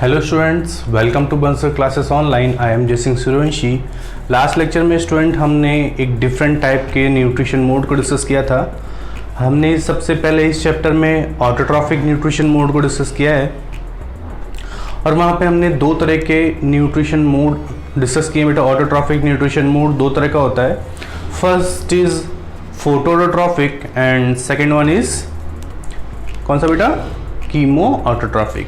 Hello students, welcome to Bansal classes online. I am Jai Singh Suryavanshi. Last lecture में student हमने एक different type के nutrition mode को डिस्कस किया था। हमने सबसे पहले इस चैप्टर में ऑटोट्रॉफिक न्यूट्रिशन मोड को डिस्कस किया है और वहाँ पे हमने दो तरह के न्यूट्रिशन मोड डिस्कस किए बेटा। ऑटोट्रॉफिक न्यूट्रिशन मोड दो तरह का होता है। First is phototrophic and second one is कौन सा बेटा? Chemo autotrophic.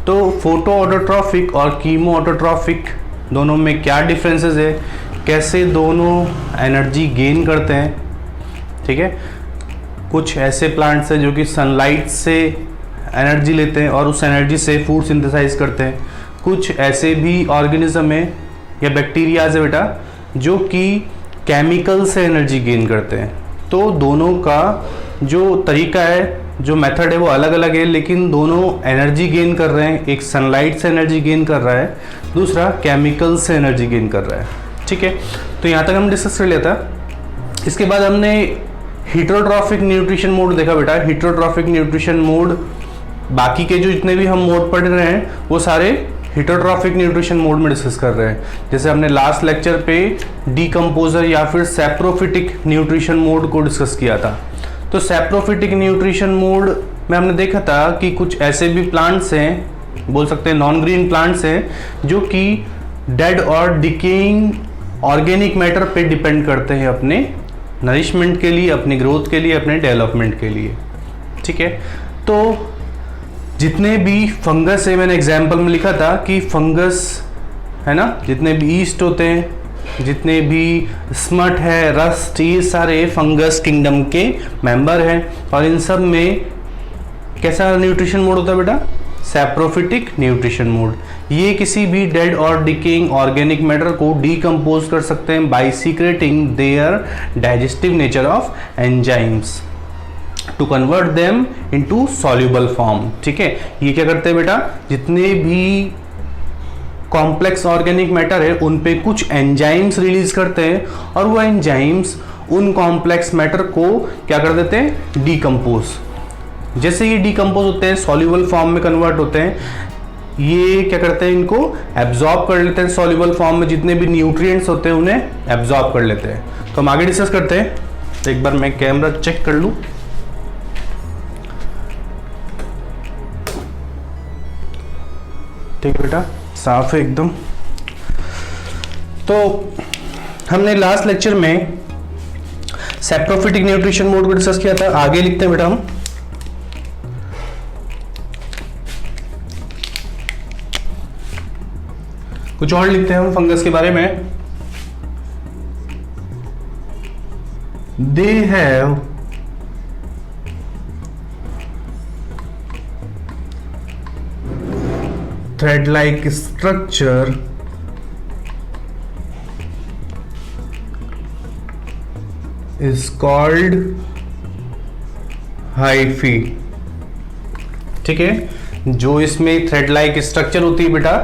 तो फोटो ऑटोट्रॉफिक और कीमो ऑटोट्रॉफिक दोनों में क्या डिफरेंसेस है, कैसे दोनों एनर्जी गेन करते हैं, ठीक है। कुछ ऐसे प्लांट्स हैं जो कि सनलाइट से एनर्जी लेते हैं और उस एनर्जी से फूड सिंथेसाइज करते हैं। कुछ ऐसे भी ऑर्गेनिज्म हैं या बैक्टीरियाज है बेटा जो कि केमिकल से एनर्जी गेन करते हैं। तो दोनों का जो तरीका है, जो मेथड है वो अलग अलग है, लेकिन दोनों एनर्जी गेन कर रहे हैं। एक सनलाइट से एनर्जी गेन कर रहा है, दूसरा केमिकल से एनर्जी गेन कर रहा है, ठीक है। तो यहाँ तक हम डिस्कस कर लिया था। इसके बाद हमने हेटेरोट्रॉफिक न्यूट्रिशन मोड देखा बेटा। हेटेरोट्रॉफिक न्यूट्रिशन मोड, बाकी के जो जितने भी हम मोड पढ़ रहे हैं वो सारे हेटेरोट्रॉफिक न्यूट्रिशन मोड में डिस्कस कर रहे हैं। जैसे हमने लास्ट लेक्चर पे डीकम्पोजर या फिर सैप्रोफिटिक न्यूट्रिशन मोड को डिस्कस किया था। तो सैप्रोफिटिक न्यूट्रिशन मोड में हमने देखा था कि कुछ ऐसे भी प्लांट्स हैं, बोल सकते हैं नॉन ग्रीन प्लांट्स हैं, जो कि डेड और डिकेइंग ऑर्गेनिक मैटर पे डिपेंड करते हैं अपने नरिशमेंट के लिए, अपनी ग्रोथ के लिए, अपने डेवलपमेंट के लिए, ठीक है। तो जितने भी फंगस है, मैंने एग्जाम्पल में लिखा था कि फंगस है ना, जितने भी ईस्ट होते हैं, जितने भी स्मट है, रस्ट, ये सारे फंगस किंगडम के मेंबर हैं। और इन सब में कैसा न्यूट्रिशन मोड होता है बेटा? Saprophytic nutrition mode. ये किसी भी डेड और डिकेइंग ऑर्गेनिक मैटर को डीकम्पोज कर सकते हैं by secreting their digestive nature of enzymes to convert them into soluble form, ठीक है। ये क्या करते हैं बेटा? जितने भी कॉम्प्लेक्स ऑर्गेनिक मैटर है उन पे कुछ एंजाइम्स रिलीज करते हैं और वो एंजाइम्स उन कॉम्प्लेक्स मैटर को क्या कर देते हैं? डीकम्पोज। जैसे ये डीकम्पोज होते हैं, सॉल्युबल फॉर्म में कन्वर्ट होते हैं, ये क्या करते हैं? इनको एब्जॉर्ब कर लेते हैं सॉल्युबल फॉर्म में। जितने भी न्यूट्रिएंट्स होते हैं उन्हें एब्जॉर्ब कर लेते हैं। तो हम आगे डिस्कस करते हैं। तो एक बार मैं कैमरा चेक कर लूं। ठीक है बेटा, साफ है एकदम। तो हमने लास्ट लेक्चर में सैप्रोफिटिक न्यूट्रिशन मोड को डिस्कस किया था। आगे लिखते हैं बेटा हम। कुछ और लिखते हैं हम फंगस के बारे में। They have thread-like structure is called hyphae, ठीक है। जो इसमें थ्रेड लाइक स्ट्रक्चर होती है बेटा,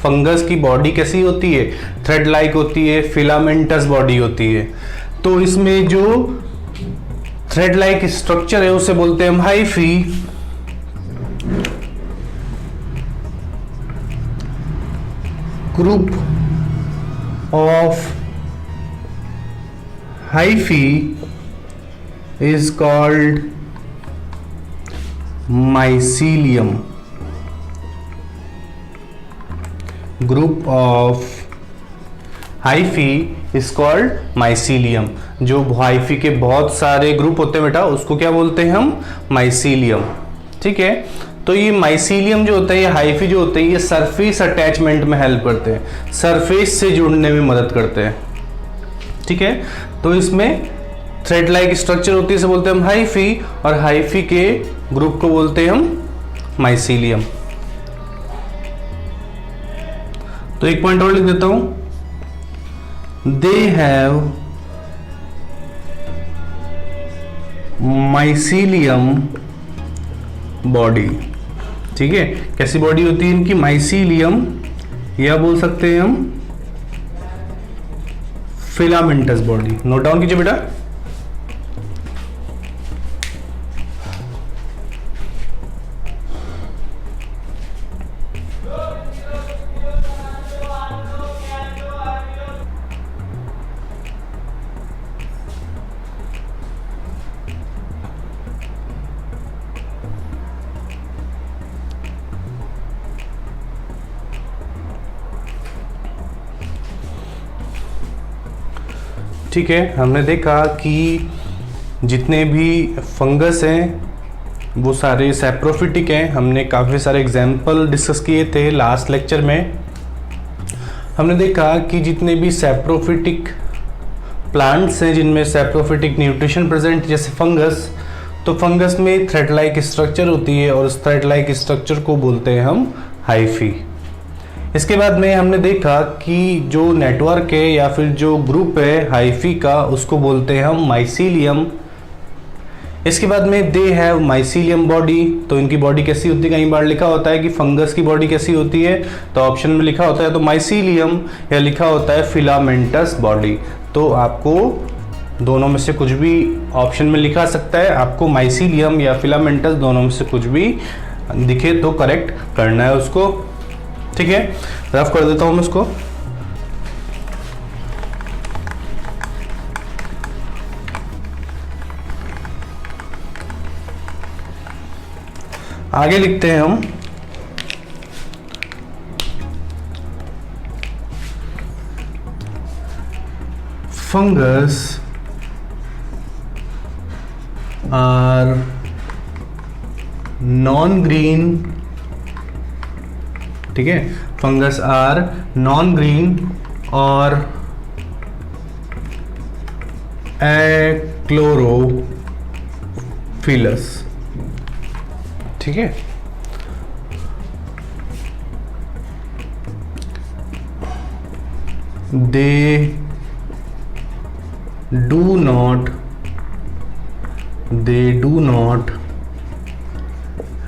फंगस की बॉडी कैसी होती है? थ्रेड लाइक होती है, फिलामेंटस बॉडी होती है। तो इसमें जो थ्रेड लाइक स्ट्रक्चर है उसे बोलते हैं हम hyphae. Group of hyphae is called mycelium. Group of hyphae is called mycelium. जो हाइफी के बहुत सारे ग्रुप होते हैं बेटा, उसको क्या बोलते हैं हम? माइसीलियम, ठीक है। तो ये माइसीलियम जो होता है, ये हाइफी जो होते हैं, ये सरफेस अटैचमेंट में हेल्प करते हैं, सरफेस से जुड़ने में मदद करते हैं, ठीक है। तो इसमें थ्रेड लाइक स्ट्रक्चर होती है, इसे बोलते हैं हम हाइफी, और हाइफी के ग्रुप को बोलते हैं हम माइसीलियम। तो एक पॉइंट और लिख देता हूं। दे हैव माइसीलियम बॉडी, ठीक है। कैसी बॉडी होती है इनकी? माइसीलियम, या बोल सकते हैं हम फिलामेंटस बॉडी। नोट डाउन कीजिए बेटा। ठीक है, हमने देखा कि जितने भी फंगस हैं वो सारे सैप्रोफिटिक हैं। हमने काफ़ी सारे एग्जाम्पल डिस्कस किए थे लास्ट लेक्चर में। हमने देखा कि जितने भी सैप्रोफिटिक प्लांट्स हैं जिनमें सैप्रोफिटिक न्यूट्रिशन प्रेजेंट, जैसे फंगस, तो फंगस में थ्रेड लाइक स्ट्रक्चर होती है और उस थ्रेड लाइक स्ट्रक्चर को बोलते हैं हम हाइफी। इसके बाद में हमने देखा कि जो नेटवर्क है या फिर जो ग्रुप है हाइफी का, उसको बोलते हैं हम माइसीलियम। इसके बाद में दे हैव माइसीलियम बॉडी। तो इनकी बॉडी कैसी होती है, कई बार लिखा होता है कि फंगस की बॉडी कैसी होती है, तो ऑप्शन में लिखा होता है तो माइसीलियम, या लिखा होता है फिलामेंटस बॉडी। तो आपको दोनों में से कुछ भी ऑप्शन में लिखा सकता है, आपको माइसीलियम या फिलामेंटस दोनों में से कुछ भी दिखे तो करेक्ट करना है उसको। ठीक है, रफ कर देता हूँ मैं इसको। आगे लिखते हैं हम फंगस आर नॉन ग्रीन। ठीक है, फंगस आर नॉन ग्रीन और एक्लोरोफिलस। ठीक है, they do not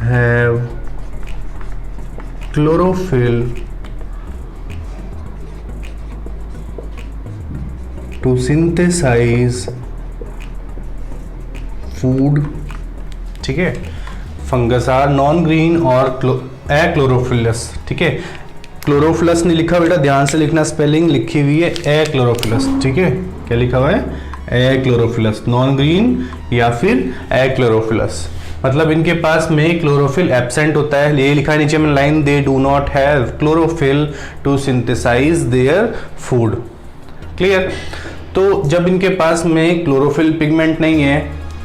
have chlorophyll to synthesize food। ठीक है, फंगस आर नॉन ग्रीन और एक्लोरोफिलस। ठीक है, क्लोरोफिलस नहीं लिखा बेटा, ध्यान से लिखना, स्पेलिंग लिखी हुई है एक्लोरोफिलस। ठीक है, क्या लिखा हुआ है, एक्लोरोफिलस, नॉन ग्रीन या फिर एक्लोरोफिलस। मतलब इनके पास में क्लोरोफिल एब्सेंट होता है। ये लिखा है नीचे में line, they do not have chlorophyll to synthesise their food. Clear. तो जब इनके पास में क्लोरोफिल पिगमेंट नहीं है,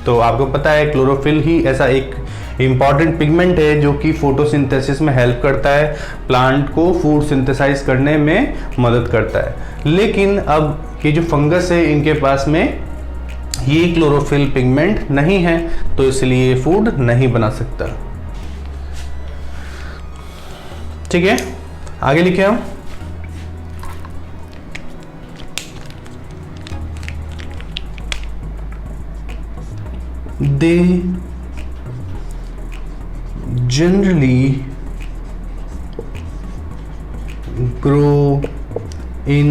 तो आपको पता है क्लोरोफिल ही ऐसा एक इम्पॉर्टेंट पिगमेंट है जो कि फोटोसिंथेसिस में हेल्प करता है, प्लांट को फूड सिंथेसाइज करने में मदद करता है। लेकिन अब ये जो फंगस है इनके पास में ये क्लोरोफिल पिगमेंट नहीं है, तो इसलिए फूड नहीं बना सकता। ठीक है, आगे लिखे हम they generally grow in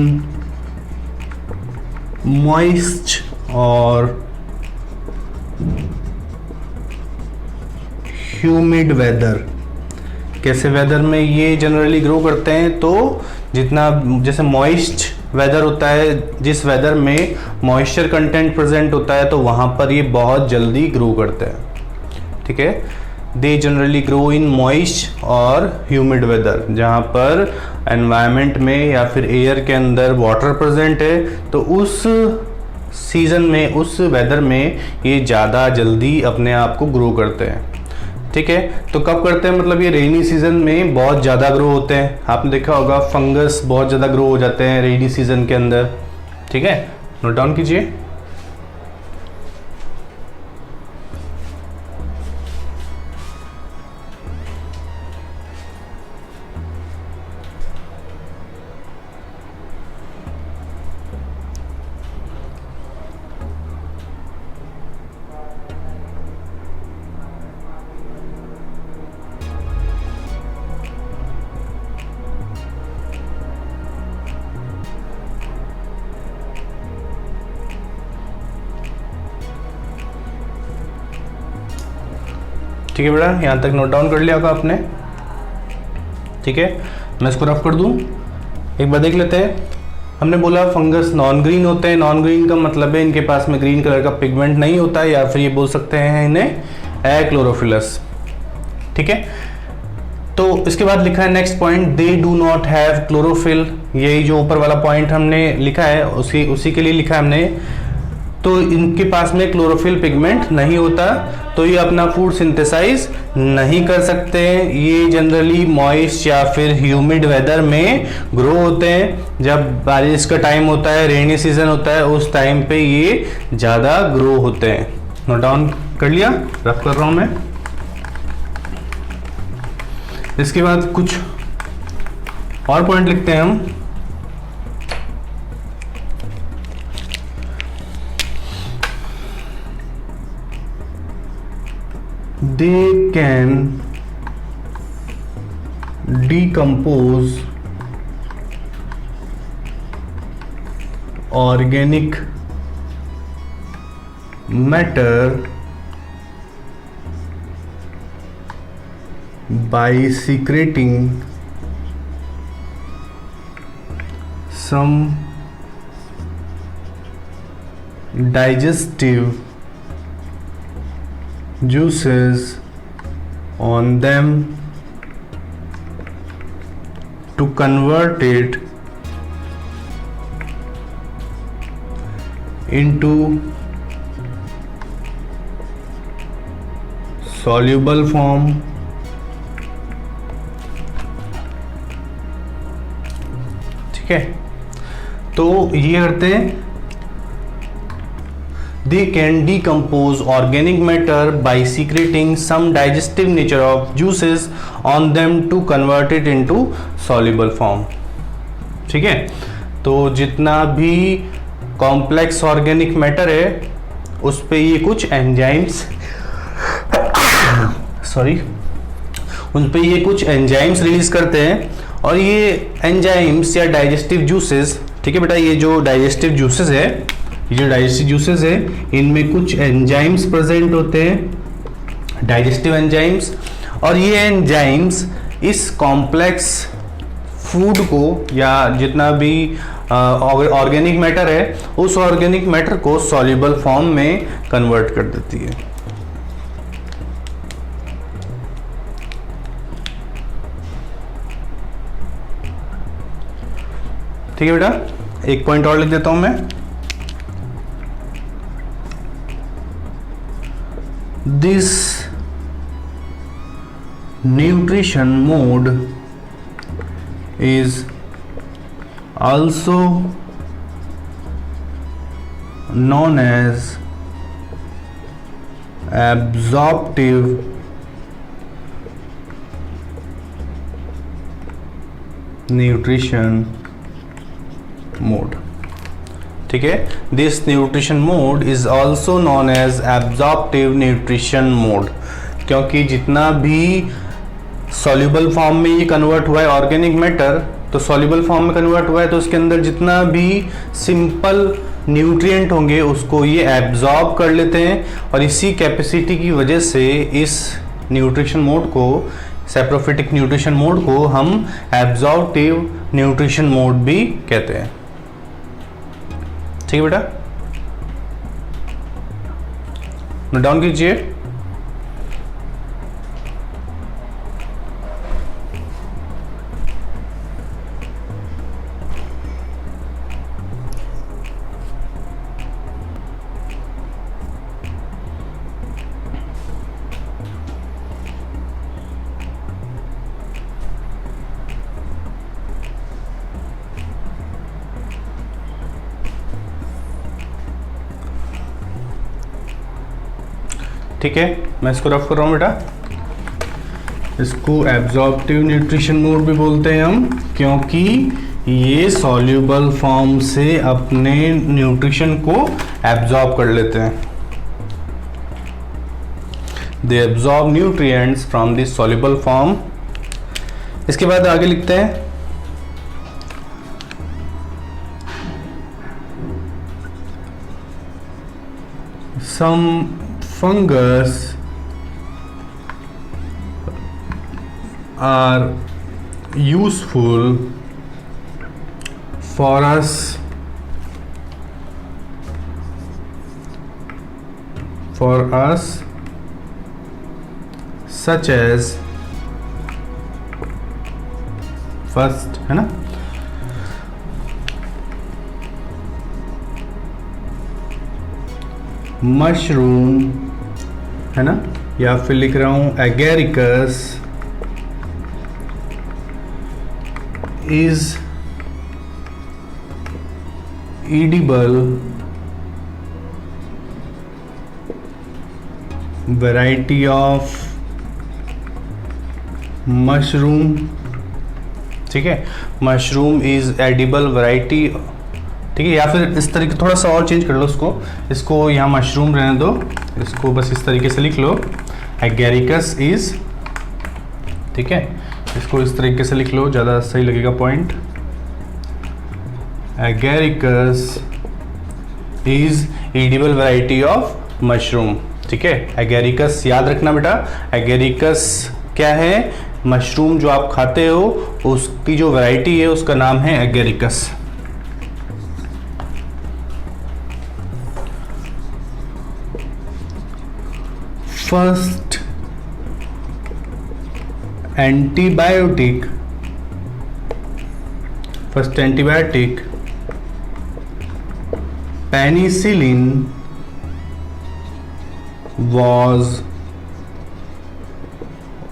moist और humid weather। कैसे वेदर में ये जनरली ग्रो करते हैं, तो जितना जैसे मॉइस्ट वेदर होता है, जिस वेदर में मॉइस्चर कंटेंट प्रेजेंट होता है, तो वहाँ पर ये बहुत जल्दी ग्रो करते हैं। ठीक है, they generally grow in moist और ह्यूमिड वेदर, जहाँ पर एनवायरनमेंट में या फिर एयर के अंदर वाटर प्रेजेंट है, तो उस सीजन में, उस वेदर में ये ज़्यादा जल्दी अपने आप को ग्रो करते हैं। ठीक है, तो कब करते हैं, मतलब ये रेनी सीजन में बहुत ज़्यादा ग्रो होते हैं। आपने देखा होगा फंगस बहुत ज़्यादा ग्रो हो जाते हैं रेनी सीजन के अंदर। ठीक है, नोट डाउन कीजिए। ठीक है बेटा, यहाँ तक नोट डाउन कर लिया होगा आपने। ठीक है, मैं इसको रफ कर दूँ, एक बार देख लेते हैं। हमने बोला फंगस नॉन ग्रीन होते हैं। नॉन ग्रीन का मतलब है इनके पास में ग्रीन कलर का पिगमेंट नहीं होता है, या फिर ये बोल सकते हैं इन्हें एक्लोरोफिलस। ठीक है, तो इसके बाद लिखा है next point, they do not have chlorophyll. यही जो ऊपर वाला पॉइंट हमने लिखा है उसी के लिए लिखा है हमने। तो इनके पास में क्लोरोफिल पिगमेंट नहीं होता, तो ये अपना फूड सिंथेसाइज नहीं कर सकते। ये जनरली मॉइस्ट या फिर ह्यूमिड वेदर में ग्रो होते हैं। जब बारिश का टाइम होता है, रेनी सीजन होता है, उस टाइम पे ये ज़्यादा ग्रो होते हैं। नोट डाउन कर लिया, रफ कर रहा हूँ मैं। इसके बाद कुछ और पॉइंट लिखते हैं हम। They can decompose organic matter by secreting some digestive juices on them to convert it into soluble form ठीक है। तो ये करते हैं, they can decompose organic matter by secreting some digestive nature of juices on them to convert it into soluble form। ठीक है, तो जितना भी कॉम्प्लेक्स ऑर्गेनिक मैटर है उस पे ये कुछ एंजाइम्स उन पे ये कुछ एंजाइम्स रिलीज करते हैं, और ये एंजाइम्स या डाइजेस्टिव जूसेस, ठीक है बेटा, ये जो डाइजेस्टिव जूसेस है, ये जो डाइजेस्टिव जूसेस है, इनमें कुछ एंजाइम्स प्रेजेंट होते हैं, डाइजेस्टिव एंजाइम्स, और ये एंजाइम्स इस कॉम्प्लेक्स फूड को या जितना भी ऑर्गेनिक मैटर है उस ऑर्गेनिक मैटर को सॉल्युबल फॉर्म में कन्वर्ट कर देती है। ठीक है बेटा, एक पॉइंट और लिख देता हूं मैं। This nutrition mode is also known as absorptive nutrition mode। ठीक है, this nutrition mode is also non as absorptive nutrition mode, क्योंकि जितना भी सॉल्युबल फॉर्म में ये कन्वर्ट हुआ है ऑर्गेनिक मैटर, तो सॉल्युबल फॉर्म में कन्वर्ट हुआ है तो उसके अंदर जितना भी सिंपल न्यूट्रिएंट होंगे उसको ये एब्जॉर्ब कर लेते हैं, और इसी कैपेसिटी की वजह से इस न्यूट्रिशन मोड को, सैप्रोफिटिक न्यूट्रिशन मोड को हम एब्जॉर्प्टिव न्यूट्रिशन मोड भी कहते हैं। ठीक है बेटा, नोट डाउन कीजिए। ठीक है, मैं इसको रफ कर रहा हूँ बेटा। इसको एब्जॉर्प्टिव न्यूट्रिशन मोड भी बोलते हैं हम, क्योंकि ये सॉल्युबल फॉर्म से अपने न्यूट्रिशन को एब्जॉर्ब कर लेते हैं। They absorb nutrients from this soluble form. इसके बाद आगे लिखते हैं, some fungus are useful for us such as first, है ना। मशरूम, है ना, या फिर लिख रहा हूं agaricus is edible variety of mushroom, ठीक है, मशरूम इज एडिबल वैरायटी, ठीक है। या फिर इस तरीके थोड़ा सा और चेंज कर लो इसको यहाँ मशरूम रहने दो, इसको बस इस तरीके से लिख लो, एगेरिकस इज, ठीक है, इसको इस तरीके से लिख लो, ज़्यादा सही लगेगा point. Agaricus is edible variety of mushroom, ठीक है। एगेरिकस याद रखना बेटा, एगेरिकस क्या है, मशरूम जो आप खाते हो उसकी जो वैरायटी है उसका नाम है agaricus. First antibiotic penicillin was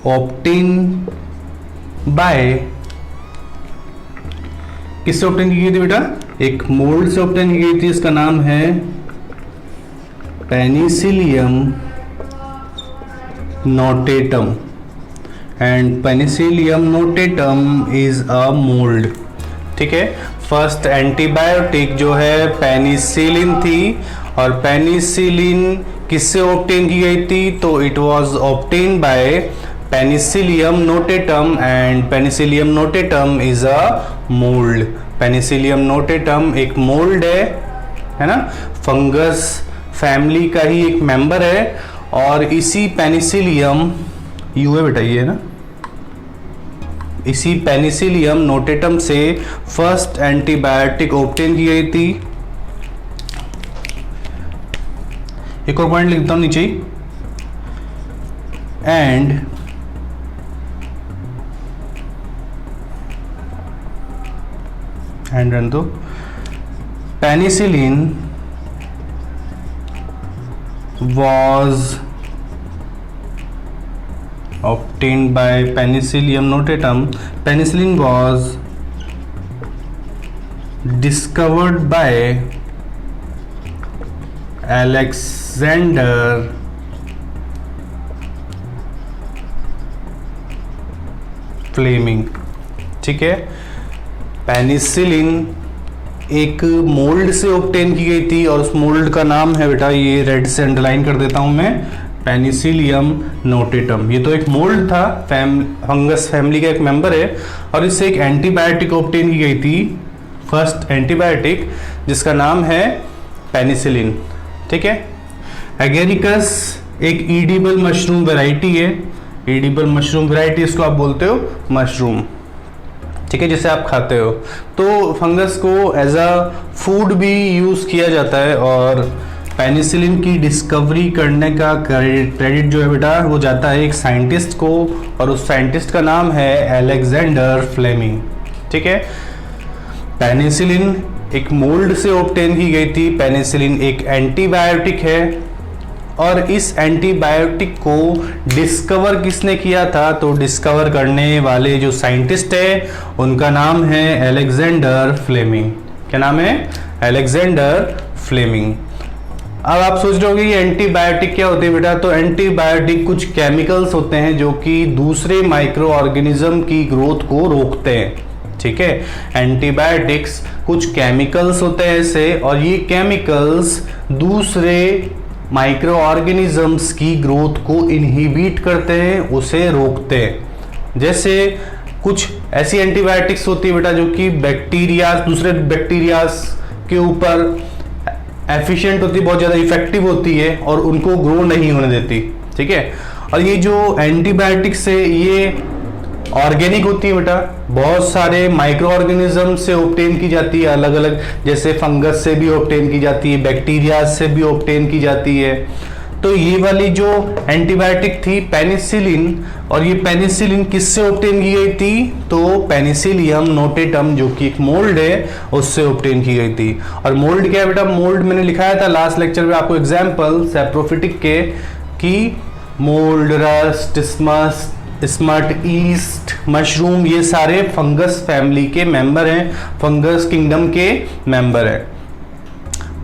obtained by, किससे ऑब्टेन की गई थी बेटा, एक मोल्ड से ऑब्टेन की गई थी, इसका नाम है Penicillium notatum, and Penicillium notatum is a mould, ठीक है। फर्स्ट एंटीबायोटिक जो है पेनिसिलिन थी, और पेनिसिलिन किससे ऑब्टेन की गई थी, तो it was obtain bye Penicillium notatum, and Penicillium notatum is a mould. Penicillium notatum एक मोल्ड है ना, फंगस फैमिली का ही एक मेंबर है, और इसी पेनिसिलियम यू है बेटा, ये है ना, इसी पेनिसिलियम नोटेटम से फर्स्ट एंटीबायोटिक ऑब्टेन की गई थी। एक और पॉइंट लिखता हूं नीचे, एंड रन दो, penicillin was obtained by Penicillium notatum. Penicillin was discovered by Alexander Fleming, ठीक है। पेनिसिलिन एक मोल्ड से ऑब्टेन की गई थी, और उस मोल्ड का नाम है बेटा, ये रेड से अंडरलाइन कर देता हूं मैं, पेनिसिलियम नोटेटम। ये तो एक मोल्ड था, फंगस फैमिली का एक मेंबर है, और इससे एक एंटीबायोटिक ऑब्टेन की गई थी, फर्स्ट एंटीबायोटिक, जिसका नाम है पेनिसिलिन, ठीक है। एगेरिकस एक ईडिबल मशरूम वैरायटी है, ईडिबल मशरूम वैरायटी इसको आप बोलते हो मशरूम, ठीक है, जिसे आप खाते हो। तो फंगस को एज अ फूड भी यूज़ किया जाता है, और पेनिसिलिन की डिस्कवरी करने का क्रेडिट जो है बेटा वो जाता है एक साइंटिस्ट को, और उस साइंटिस्ट का नाम है अलेक्जेंडर फ्लेमिंग, ठीक है। पेनिसिलिन एक मोल्ड से ऑब्टेन की गई थी। पेनिसिलिन एक एंटीबायोटिक है, और इस एंटीबायोटिक को डिस्कवर किसने किया था, तो डिस्कवर करने वाले जो साइंटिस्ट है उनका नाम है अलेक्जेंडर फ्लेमिंग। क्या नाम है? Alexander Fleming. अब आप सोच रहे होगे ये एंटीबायोटिक क्या होते हैं बेटा, तो एंटीबायोटिक कुछ केमिकल्स होते हैं जो कि दूसरे माइक्रो ऑर्गेनिज्म की ग्रोथ को रोकते हैं, ठीक है। एंटीबायोटिक्स कुछ केमिकल्स होते हैं ऐसे, और ये केमिकल्स दूसरे माइक्रो ऑर्गेनिजम्स की ग्रोथ को इनहिबिट करते हैं, उसे रोकते हैं। जैसे कुछ ऐसी एंटीबायोटिक्स होती है बेटा जो कि बैक्टीरिया, दूसरे बैक्टीरियाज के ऊपर एफिशिएंट होती है, बहुत ज़्यादा इफेक्टिव होती है, और उनको ग्रो नहीं होने देती, ठीक है। और ये जो एंटीबायोटिक्स है ये ऑर्गेनिक होती है बेटा, बहुत सारे माइक्रो ऑर्गेनिज्म से ऑब्टेन की जाती है, अलग अलग, जैसे फंगस से भी ऑब्टेन की जाती है, बैक्टीरिया से भी ऑब्टेन की जाती है। तो ये वाली जो एंटीबायोटिक थी पेनिसिलिन, और ये पेनिसिलिन किससे ऑब्टेन की गई थी? तो पेनिसिलियम नोटेटम जो कि एक मोल्ड है उससे ऑब्टेन की गई थी। और मोल्ड क्या है बेटा? मोल्ड मैंने लिखाया था लास्ट लेक्चर में आपको एग्जाम्पल सैप्रोफिटिक के, कि mould, rust, smut, east, mushroom, ये सारे फंगस फैमिली के मेंबर हैं, फंगस किंगडम के मेंबर हैं।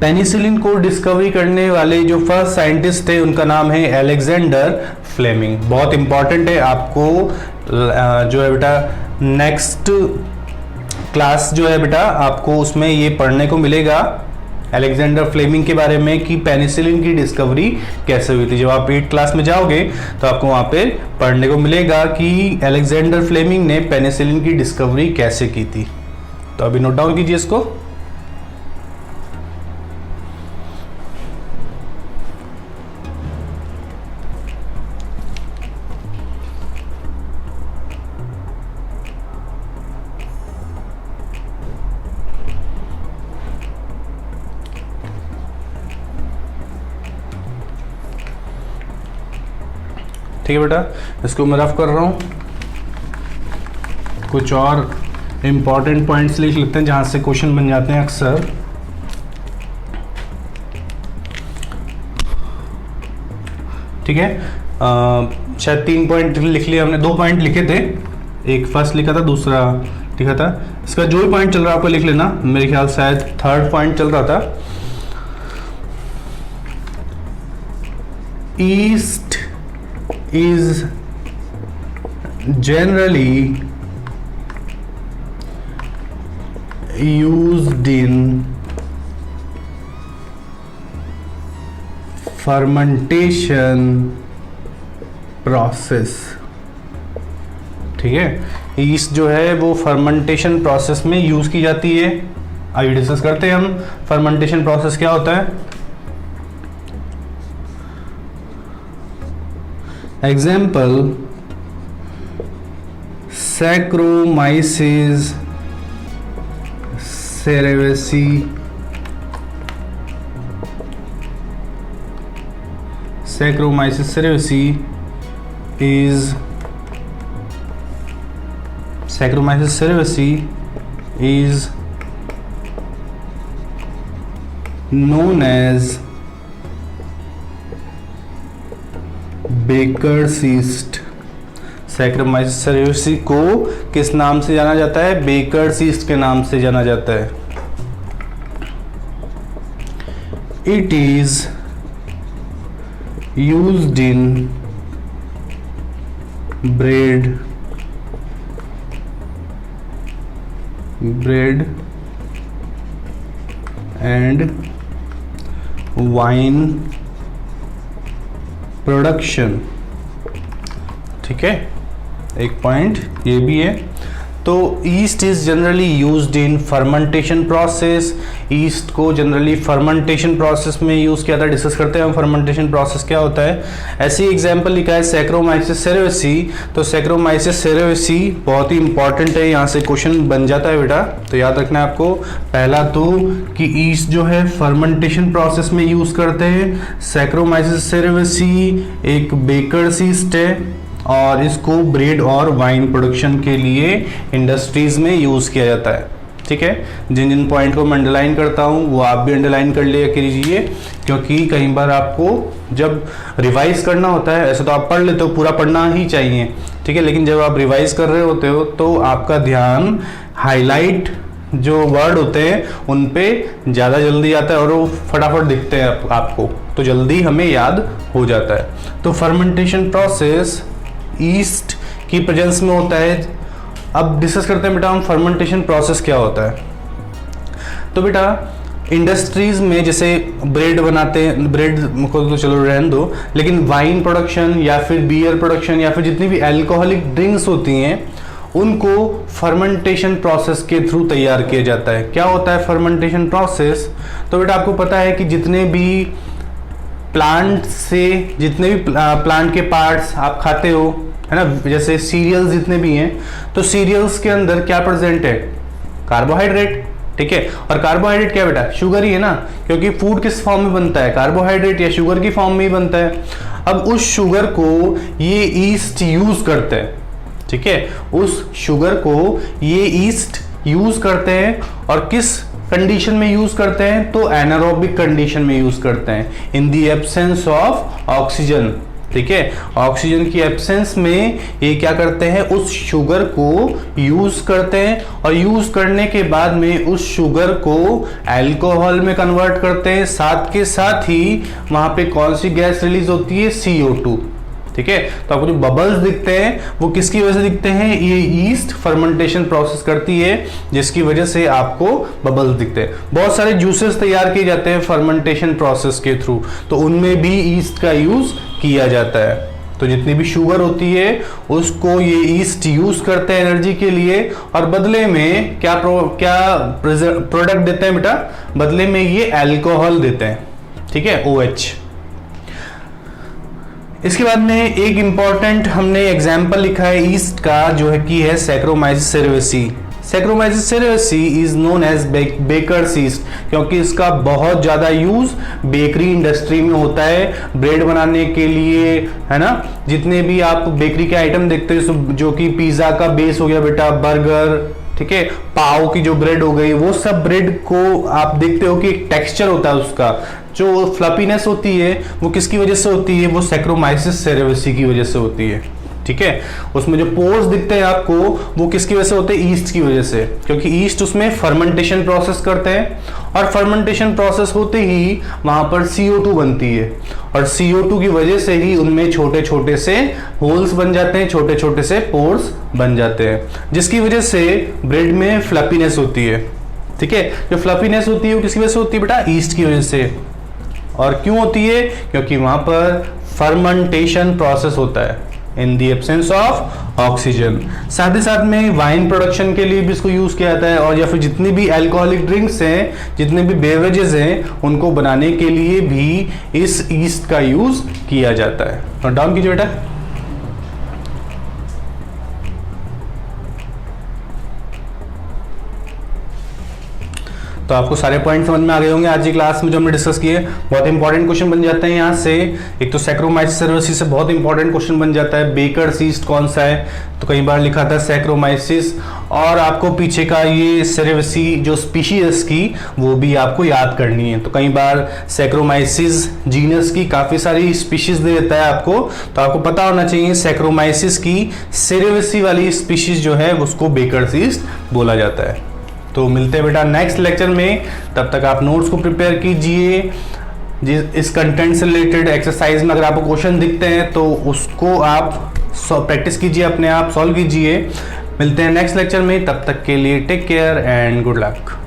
पेनिसिलिन को डिस्कवरी करने वाले जो फर्स्ट साइंटिस्ट थे उनका नाम है अलेक्जेंडर फ्लेमिंग। बहुत इंपॉर्टेंट है, आपको जो है बेटा नेक्स्ट क्लास जो है बेटा आपको उसमें ये पढ़ने को मिलेगा अलेक्जेंडर फ्लेमिंग के बारे में कि पेनिसिलिन की डिस्कवरी कैसे हुई थी। जब आप 8th क्लास में जाओगे तो आपको वहाँ पे पढ़ने को मिलेगा कि अलेक्जेंडर फ्लेमिंग ने पेनिसिलिन की डिस्कवरी कैसे की थी। तो अभी नोट डाउन कीजिए इसको। ठीक है बेटा, इसको मैं रफ कर रहा हूँ। कुछ और इम्पॉर्टेंट पॉइंट्स लिख लेते हैं जहाँ से क्वेश्चन बन जाते हैं अक्सर। ठीक है, शायद 3 पॉइंट लिख लिए हमने, 2 पॉइंट लिखे थे, एक फर्स्ट लिखा था, दूसरा लिखा था। इसका जो भी पॉइंट चल रहा है आपको लिख लेना। मेरे ख्याल शायद 3rd पॉइंट चल रहा था, east is generally used in fermentation process। ठीक है, ईस्ट जो है वो फर्मेंटेशन प्रोसेस में यूज की जाती है। आइए डिस्कस करते हैं हम फर्मेंटेशन प्रोसेस क्या होता है। Example Saccharomyces cerevisiae, Saccharomyces cerevisiae is known as baker's yeast. Saccharomyces cerevisiae को किस नाम से जाना जाता है? बेकर्स ईस्ट के नाम से जाना जाता है। It is used in bread and wine production. ठीक है, एक पॉइंट ये भी है। तो east is generally used in fermentation process. East को जनरली फर्मेंटेशन प्रोसेस में यूज किया था। डिस्कस करते हैं हम फर्मेंटेशन प्रोसेस क्या होता है। ऐसी एग्जांपल लिखा है सैक्रोमाइसिस सेरेविसी। तो सैक्रोमाइसिस सेरेविसी बहुत ही इंपॉर्टेंट है, यहाँ से क्वेश्चन बन जाता है बेटा। तो याद रखना है आपको, पहला तो कि ईस्ट जो है फर्मेंटेशन प्रोसेस में यूज करते हैं। सैक्रोमाइसिस सेरेविसी एक बेकर्स ईस्ट है और इसको ब्रेड और वाइन प्रोडक्शन के लिए इंडस्ट्रीज में यूज किया जाता है। ठीक है, जिन जिन पॉइंट को मैं अंडरलाइन करता हूँ वो आप भी अंडरलाइन कर लिया कीजिए, क्योंकि कई बार आपको जब रिवाइज करना होता है, ऐसे तो आप पढ़ लेते हो, पूरा पढ़ना ही चाहिए, ठीक है, लेकिन जब आप रिवाइज कर रहे होते हो तो आपका ध्यान हाईलाइट जो वर्ड होते हैं उन पे ज़्यादा जल्दी आता है और वो फटाफट दिखते हैं आपको, तो जल्दी हमें याद हो जाता है। तो फर्मेंटेशन प्रोसेस ईस्ट की प्रेजेंस में होता है। अब डिस्कस करते हैं बेटा हम फर्मेंटेशन प्रोसेस क्या होता है। तो बेटा इंडस्ट्रीज में जैसे ब्रेड बनाते हैं, ब्रेड को तो चलो रहने दो, लेकिन वाइन प्रोडक्शन या फिर बियर प्रोडक्शन या फिर जितनी भी अल्कोहलिक ड्रिंक्स होती हैं उनको फर्मेंटेशन प्रोसेस के थ्रू तैयार किया जाता है। क्या होता है फर्मेंटेशन प्रोसेस? तो बेटा आपको पता है कि जितने भी प्लांट से जितने भी प्लांट के पार्ट्स आप खाते हो, है ना, जैसे सीरियल्स जितने भी हैं, तो सीरियल्स के अंदर क्या प्रेजेंट है? कार्बोहाइड्रेट, ठीक है। और कार्बोहाइड्रेट क्या बेटा, शुगर ही है ना, क्योंकि फूड किस फॉर्म में बनता है, कार्बोहाइड्रेट या शुगर की फॉर्म में ही बनता है। अब उस शुगर को ये ईस्ट यूज करते हैं, ठीक है, उस शुगर को ये ईस्ट यूज करते हैं। और किस कंडीशन में यूज करते हैं, तो एनारोबिक कंडीशन में यूज करते हैं, इन दी एब्सेंस ऑफ ऑक्सीजन, ठीक है। ऑक्सीजन की एब्सेंस में ये क्या करते हैं, उस शुगर को यूज करते हैं और यूज करने के बाद में उस शुगर को अल्कोहल में कन्वर्ट करते हैं। साथ के साथ ही वहां पे कौन सी गैस रिलीज होती है, CO2, ठीक है। तो आपको जो बबल्स दिखते हैं वो किसकी वजह से दिखते हैं, ये ईस्ट फर्मेंटेशन प्रोसेस करती है जिसकी वजह से आपको बबल्स दिखते हैं। बहुत सारे जूसेस तैयार किए जाते हैं फर्मेंटेशन प्रोसेस के थ्रू, तो उनमें भी ईस्ट का यूज किया जाता है। तो जितनी भी शुगर होती है उसको ये ईस्ट यूज करते हैं एनर्जी के लिए, और बदले में क्या प्रोडक्ट देते हैं बेटा, बदले में ये अल्कोहल देते हैं, ठीक है, OH। इसके बाद में एक इंपॉर्टेंट हमने एग्जाम्पल लिखा है ईस्ट का, जो है कि है Saccharomyces cerevisiae. Saccharomyces cerevisiae is known as baker's yeast, क्योंकि इसका बहुत ज्यादा यूज बेकरी इंडस्ट्री में होता है, ब्रेड बनाने के लिए, है ना। जितने भी आप बेकरी के आइटम देखते हैं, जो कि पिज्जा का बेस हो गया बेटा, बर्गर, ठीक है, पाव की जो ब्रेड हो गई, वो सब ब्रेड को आप देखते हो कि एक टेक्सचर होता है उसका, जो फ्लफीनेस होती है वो किसकी वजह से होती है, वो सैक्रोमाइसिस सेरेवेसी की वजह से होती है, ठीक है। उसमें जो पोर्स दिखते हैं आपको वो किसकी वजह से होते हैं, ईस्ट की वजह से, क्योंकि ईस्ट उसमें फर्मेंटेशन प्रोसेस करते हैं और फर्मेंटेशन प्रोसेस होते ही वहां पर CO2 बनती है, और CO2 की वजह से ही उनमें छोटे छोटे से होल्स बन जाते हैं, छोटे छोटे से पोर्स बन जाते हैं, जिसकी वजह से ब्रेड में फ्लफीनेस होती है, ठीक है। जो फ्लफीनेस होती है वो किसकी वजह से होती है बेटा, ईस्ट की वजह से। और क्यों होती है, क्योंकि वहां पर फर्मेंटेशन प्रोसेस होता है in the absence of oxygen. साथ ही साथ में वाइन प्रोडक्शन के लिए भी इसको यूज किया जाता है, और या फिर जितनी भी अल्कोहलिक ड्रिंक्स हैं, जितने भी बेवरेजेस हैं, उनको बनाने के लिए भी इस ईस्ट का यूज किया जाता है। नोट डाउन कीजिए बेटा। तो आपको सारे पॉइंट समझ में आ गए होंगे आज की क्लास में जो हमने डिस्कस किए। बहुत इंपॉर्टेंट क्वेश्चन बन जाते हैं यहाँ से। एक तो सैक्रोमाइसिस सेरेवेसी से बहुत इंपॉर्टेंट क्वेश्चन बन जाता है, बेकर्स ईस्ट कौन सा है, तो कई बार लिखा था सैक्रोमाइसिस, और आपको पीछे का ये सेरेवेसी जो स्पीशीज की वो भी आपको याद करनी है। तो कई बार सैक्रोमाइसिस जीनस की काफी सारी स्पीशीज दे देता है आपको, तो आपको पता होना चाहिए सैक्रोमाइसिस की सेरेवेसी वाली स्पीशीज जो है उसको बेकर्स ईस्ट बोला जाता है। तो मिलते हैं बेटा नेक्स्ट लेक्चर में, तब तक आप नोट्स को प्रिपेयर कीजिए। इस कंटेंट से रिलेटेड एक्सरसाइज में अगर आपको क्वेश्चन दिखते हैं तो उसको आप प्रैक्टिस कीजिए, अपने आप सॉल्व कीजिए। मिलते हैं नेक्स्ट लेक्चर में, तब तक के लिए take care and good luck.